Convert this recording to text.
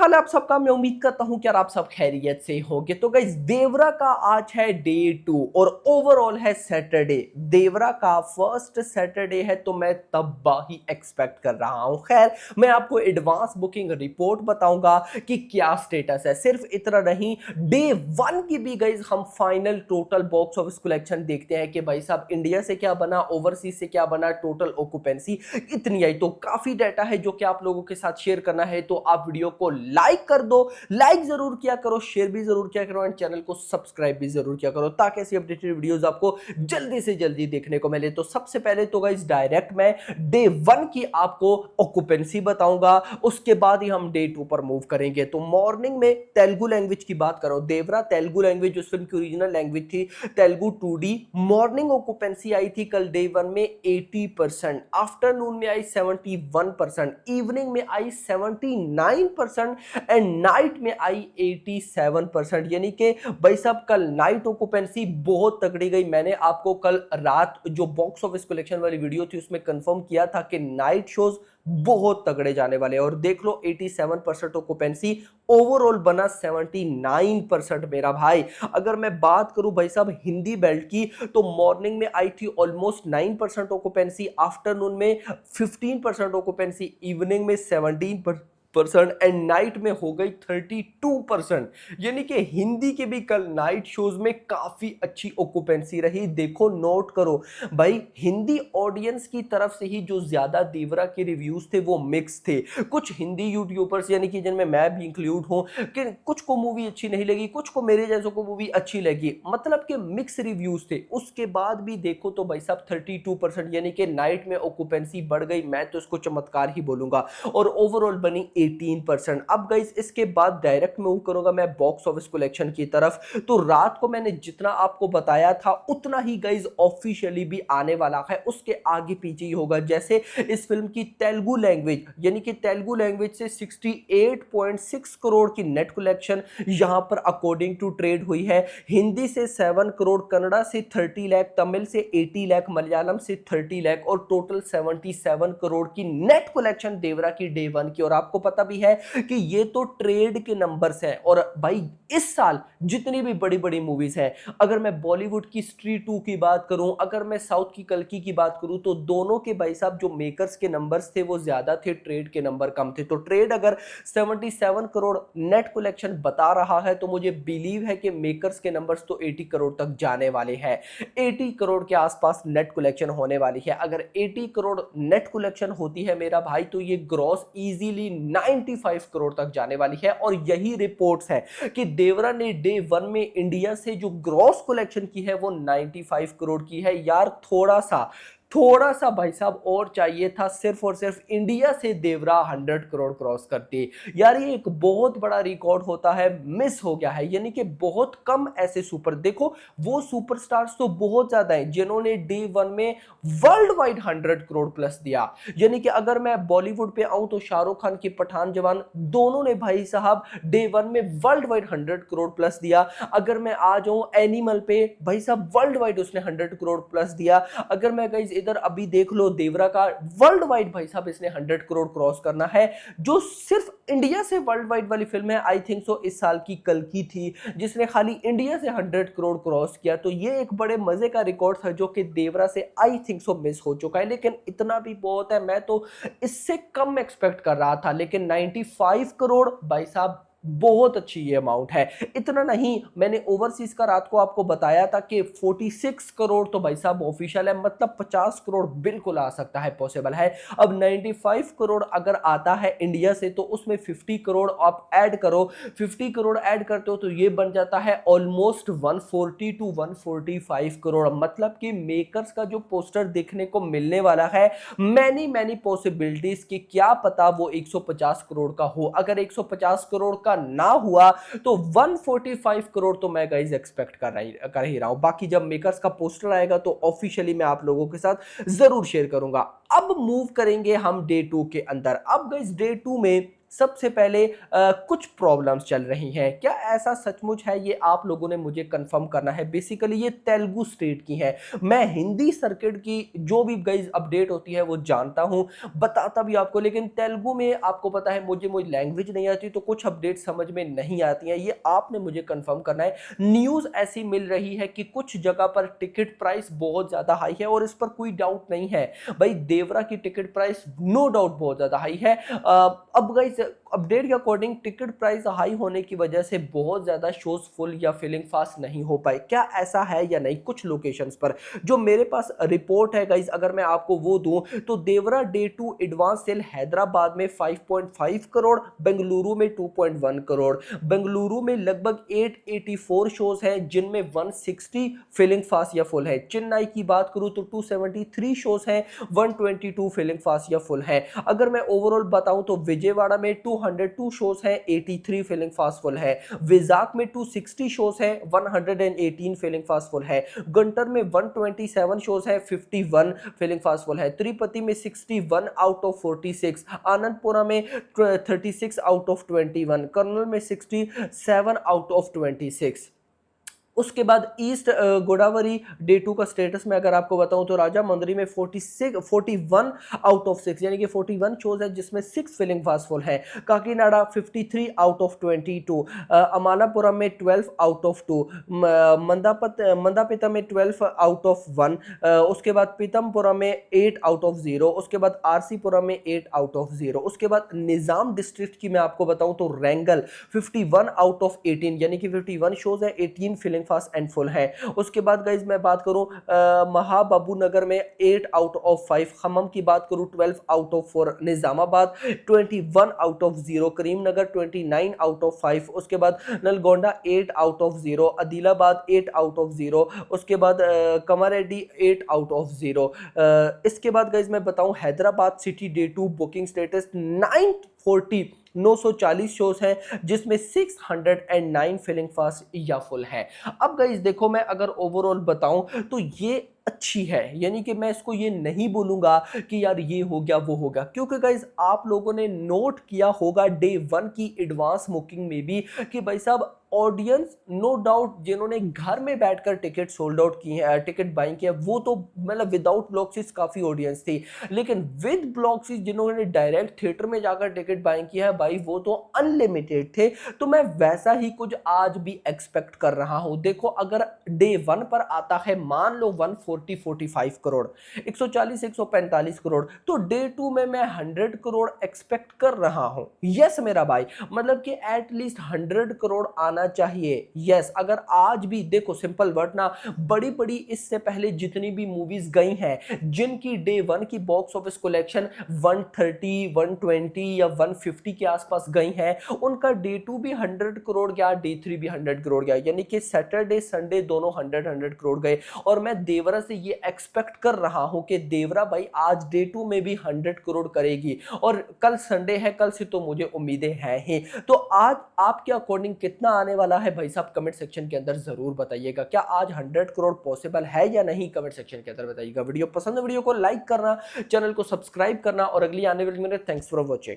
हाल है आप सबका। मैं उम्मीद करता हूं कि यार आप सब खैरियत से होंगे। तो गाइस देवरा का आज है डे 2 और ओवरऑल है सैटरडे। देवरा का फर्स्ट सैटरडे है तो मैं तब ही एक्सपेक्ट कर रहा हूं। खैर मैं आपको एडवांस बुकिंग रिपोर्ट बताऊंगा कि क्या स्टेटस है। सिर्फ इतना नहीं, डे 1 की भी गाइस हम final total box office collection देखते हैं कि भाई साहब इंडिया से क्या बना, ओवरसीज से क्या बना, टोटल ऑक्यूपेंसी इतनी आई। तो काफी डाटा है जो कि आप लोगों के साथ शेयर करना है, तो आप वीडियो को लाइक कर दो। लाइक जरूर किया करो, शेयर भी जरूर किया करो एंड चैनल को सब्सक्राइब भी जरूर किया करो ताकि ऐसी अपडेटेड वीडियोस आपको जल्दी से जल्दी देखने को मिले। तो सबसे पहले तो गाइस डायरेक्ट मैं डे 1 की आपको ऑक्यूपेंसी बताऊंगा, उसके बाद ही हम डे 2 पर मूव करेंगे। तो मॉर्निंग में तेलुगु लैंग्वेज की बात करो, देवरा तेलुगु लैंग्वेज उस फिल्म की ओरिजिनल लैंग्वेज थी तेलुगु 2D। मॉर्निंग ऑक्यूपेंसी आई थी कल डे 1 में 80%, आफ्टरनून में आई 71%, इवनिंग में आई 79% एंड नाइट में आई 87%। यानी कि भाई साहब कल नाइट ऑक्यूपेंसी बहुत तगड़ी गई। मैंने आपको कल रात जो बॉक्स ऑफिस कलेक्शन वाली वीडियो थी उसमें कंफर्म किया था कि नाइट शोज बहुत तगड़े जाने वाले हैं और देख लो 87% ऑक्यूपेंसी, ओवरऑल बना 79% मेरा भाई। अगर मैं बात करूं भाई साहब हिंदी बेल्ट की, तो मॉर्निंग में आई थी ऑलमोस्ट 9% ऑक्यूपेंसी, आफ्टरनून में 15% ऑक्यूपेंसी, इवनिंग में 17% एंड नाइट में हो गई 32%। यानी कि हिंदी के भी कल नाइट शोज में काफी अच्छी ऑक्यूपेंसी रही। देखो नोट करो भाई, हिंदी ऑडियंस की तरफ से ही जो ज्यादा देवरा के रिव्यूज थे वो मिक्स थे। कुछ हिंदी यूट्यूबर्स यानी कि जिनमें मैं भी इंक्लूड हूं कि कुछ को मूवी अच्छी नहीं लगी, कुछ को मेरे जैसों को मूवी अच्छी लगी, मतलब कि मिक्स रिव्यूज थे। उसके बाद भी देखो तो भाई साहब 32% यानी कि नाइट में ऑक्यूपेंसी बढ़ गई। मैं तो इसको चमत्कार ही बोलूंगा और ओवरऑल बनी 18%। अब गाइस इसके बाद डायरेक्ट मूव करूंगा मैं बॉक्स ऑफिस कलेक्शन की तरफ। तो रात को मैंने जितना आपको बताया था उतना ही गाइस ऑफिशियली भी आने वाला है, उसके आगे पीछे ही होगा। जैसे इस फिल्म की तेलुगु लैंग्वेज यानी कि तेलुगु लैंग्वेज से 68.6 करोड़ की नेट कलेक्शन यहां पर अकॉर्डिंग टू ट्रेड हुई है। हिंदी से 7 करोड़, कन्नड़ा से 30 लाख, तमिल से 80 लाख, मलयालम से 30 लाख और टोटल 77 करोड़ की नेट कलेक्शन देवरा की डे 1 की। और आपको पता भी है कि ये तो ट्रेड के नंबर्स हैं। और भाई इस साल जितनी भी बड़ी बड़ी मूवीज हैं, अगर मैं बॉलीवुड की स्त्री 2 की बात करूं, अगर मैं साउथ की कल्कि की बात करूं, तो दोनों के भाई साहब जो मेकर्स के नंबर्स थे वो ज्यादा थे, ट्रेड के नंबर कम थे। तो ट्रेड अगर 77 करोड़ नेट कलेक्शन बता रहा है तो मुझे बिलीव है कि मेकर्स के नंबर्स तो 80 करोड़ तक जाने वाले हैं। 80 करोड़ के आसपास नेट कलेक्शन होने वाली है। अगर 80 करोड़ नेट कलेक्शन होती है मेरा भाई, तो ये ग्रॉस इजीली 95 करोड़ तक जाने वाली है। और यही रिपोर्ट्स है कि देवरा ने डे 1 में इंडिया से जो ग्रॉस कलेक्शन की है वो 95 करोड़ की है। यार थोड़ा सा भाई साहब और चाहिए था, सिर्फ और सिर्फ इंडिया से देवरा 100 करोड़ क्रॉस करती। यार ये एक बहुत बड़ा रिकॉर्ड होता है, मिस हो गया है। यानी कि बहुत कम ऐसे सुपर, देखो वो सुपरस्टार्स तो बहुत ज्यादा हैं जिन्होंने डे 1 में वर्ल्ड वाइड 100 करोड़ प्लस दिया। यानी कि अगर मैं बॉलीवुड पे आऊं तो शाहरुख खान की पठान जवान दोनों ने भाई साहब डे 1 में वर्ल्ड वाइड 100 करोड़ प्लस दिया। अगर मैं आ जाऊं एनिमल पे, भाई साहब वर्ल्ड वाइड उसने 100 करोड़ प्लस दिया। अगर मैं गाइस इधर अभी देख लो देवरा का वर्ल्ड वाइड भाई साहब इसने 100 करोड़ क्रॉस करना है। जो सिर्फ इंडिया से वर्ल्ड वाइड वाली फिल्म है आई थिंक सो इस साल की कल्कि थी जिसने खाली इंडिया से 100 करोड़ क्रॉस किया। तो ये एक बड़े मजे का रिकॉर्ड था जो कि देवरा से आई थिंक सो मिस हो चुका है, लेकिन इतना भी बहुत है। मैं तो इससे कम एक्सपेक्ट कर रहा था, लेकिन 95 करोड़ भाई साहब बहुत अच्छी ये अमाउंट है। इतना नहीं, मैंने ओवरसीज का रात को आपको बताया था कि 46 करोड़ तो भाई साहब ऑफिशियल है, मतलब 50 करोड़ बिल्कुल आ सकता है, पॉसिबल है। अब 95 करोड़ अगर आता है इंडिया से तो उसमें 50 करोड़ आप ऐड करो, 50 करोड़ ऐड करते हो तो ये बन जाता है ऑलमोस्ट 140 टू 145 करोड़। मतलब कि मेकर्स का जो पोस्टर देखने को मिलने वाला है, मैनी पॉसिबिलिटीज कि क्या पता वो 150 करोड़ का हो। अगर 150 करोड़ का ना हुआ तो 145 करोड़ तो मैं गाइस एक्सपेक्ट कर ही रहा हूं। बाकी जब मेकर्स का पोस्टर आएगा तो ऑफिशियली मैं आप लोगों के साथ जरूर शेयर करूंगा। अब मूव करेंगे हम डे 2 के अंदर। अब गाइस डे 2 में सबसे पहले कुछ प्रॉब्लम्स चल रही हैं। क्या ऐसा सचमुच है? ये आप लोगों ने मुझे कंफर्म करना है। बेसिकली ये तेलुगु स्टेट की है। मैं हिंदी सर्किट की जो भी गाइस अपडेट होती है वो जानता हूं, बताता भी आपको, लेकिन तेलुगु में आपको पता है मुझे लैंग्वेज नहीं आती तो कुछ अपडेट समझ में नहीं आती हैं। ये आपने मुझे कंफर्म करना है। न्यूज ऐसी मिल रही है कि कुछ जगह पर टिकट प्राइस बहुत ज्यादा हाई है, और इस पर कोई डाउट नहीं है भाई, देवरा की टिकट प्राइस नो डाउट बहुत ज्यादा हाई है। अब गाइस अपडेट के अकॉर्डिंग टिकट प्राइस हाई होने की वजह से बहुत ज्यादा शोज फुल या फिलिंग फास्ट नहीं हो पाए। क्या ऐसा है या नहीं? कुछ लोकेशंस पर जो मेरे पास रिपोर्ट है गाइस, अगर मैं आपको वो दूं तो देवरा डे 2 एडवांस सेल हैदराबाद में 5.5 करोड़, बेंगलुरु में 2.1 करोड़। बेंगलुरु में लगभग 884 शोज हैं जिनमें 160 फिलिंग फास्ट या फुल है। चेन्नई की बात करूं तो 273 शोज हैं, 122 फिलिंग फास्ट या फुल है। अगर मैं ओवरऑल बताऊं तो विजयवाड़ा में 202 शोज हैं, 83 फिलिंग फास्ट फुल है। विजाक में 260 शोज हैं, 118 फिलिंग फास्ट फुल है। गंटर में 127 शोज है, 51 फिलिंग फास्ट फुल है। तिरुपति में 61 आउट ऑफ 46, आनंदपुरा में 36 आउट ऑफ 21, कर्नूल में 67 आउट ऑफ 26। उसके बाद ईस्ट गोदावरी डे 2 का स्टेटस में अगर आपको बताऊं तो राजा मंदिरी में 41 आउट ऑफ 6 यानी कि 41 शोज है जिसमें 6 फिलिंग फास्टफुल है। काकीनाडा 53 आउट ऑफ 22, अमालापुरम में 12 आउट ऑफ 2, मंदापिता में 12 आउट ऑफ 1, उसके बाद पीतमपुरा में 8 आउट ऑफ 0, उसके बाद आरसीपुरा में 8 आउट ऑफ 0। उसके बाद निजाम डिस्ट्रिक्ट की मैं आपको बताऊं तो रैंगल 51 आउट ऑफ 18 यानी कि 51 शोज है, 18 फिलिंग फास्ट एंड फुल है। उसके बाद गाइज मैं बात करूं महाबाबू नगर में 8 आउट ऑफ 5, खम्मम की बात करूं 12 out of 4, Nizamabad 21 out of 0, Karimnagar 29 out of 5, उसके बाद Nalgonda 8 out of 0, Adilabad 8 out of 0, उसके बाद कमारेड्डी 8 आउट ऑफ 0। इसके बाद गाइज मैं बताऊं Hyderabad city day 2 booking status 940 shows हैं जिसमें 609 फिलिंग फास्ट या फुल है। अब गाइस देखो, मैं अगर ओवरऑल बताऊं तो ये अच्छी है, यानी कि मैं इसको ये नहीं बोलूंगा कि यार ये हो गया वो हो गया, क्योंकि गाइस आप लोगों ने नोट किया होगा डे 1 की एडवांस बुकिंग में भी कि भाई साहब ऑडियंस नो डाउट जिन्होंने घर में बैठकर टिकट सोल्ड आउट की है, टिकट बाइंग किया, वो तो मतलब विदाउट ब्लॉक्सिस काफी ऑडियंस थी, लेकिन विद ब्लॉक्सिस जिन्होंने डायरेक्ट थिएटर में जाकर टिकट बाइंग किया है भाई वो तो अनलिमिटेड थे। तो मैं वैसा ही कुछ आज भी एक्सपेक्ट कर रहा हूं। देखो अगर डे 1 पर आता है मान लो 145 करोड़, 140 145 करोड़, तो डे 2 में मैं 100 करोड़ एक्सपेक्ट कर रहा हूं। यस मेरा भाई, मतलब कि एटलीस्ट 100 करोड़ आना चाहिए। यस, अगर आज भी देखो सिंपल वर्ड ना, बड़ी बड़ी इससे पहले जितनी भी मूवीज गई हैं जिनकी डे 1 की बॉक्स ऑफिस कलेक्शन 130 120 या 150 के आसपास गई हैं, उनका डे 2 भी 100 करोड़ गया, डे 3 भी 100 करोड़ गया, यानी कि सैटरडे संडे दोनों 100 करोड़ गए। और मैं देवरा से ये एक्सपेक्ट कर रहा हूं कि देवरा भाई आज डे 2 में भी 100 करोड़ करेगी, और कल संडे है, कल से तो मुझे उम्मीदें हैं ही। तो आज आपके अकॉर्डिंग कितना आने वाला है भाई साहब, कमेंट सेक्शन के अंदर जरूर बताइएगा। क्या आज 100 करोड़ पॉसिबल है या नहीं, कमेंट सेक्शन के अंदर बताइएगा। वीडियो पसंद है वीडियो को लाइक करना, चैनल को सब्सक्राइब करना, और अगली आने वाली मिनट। Thanks for watching.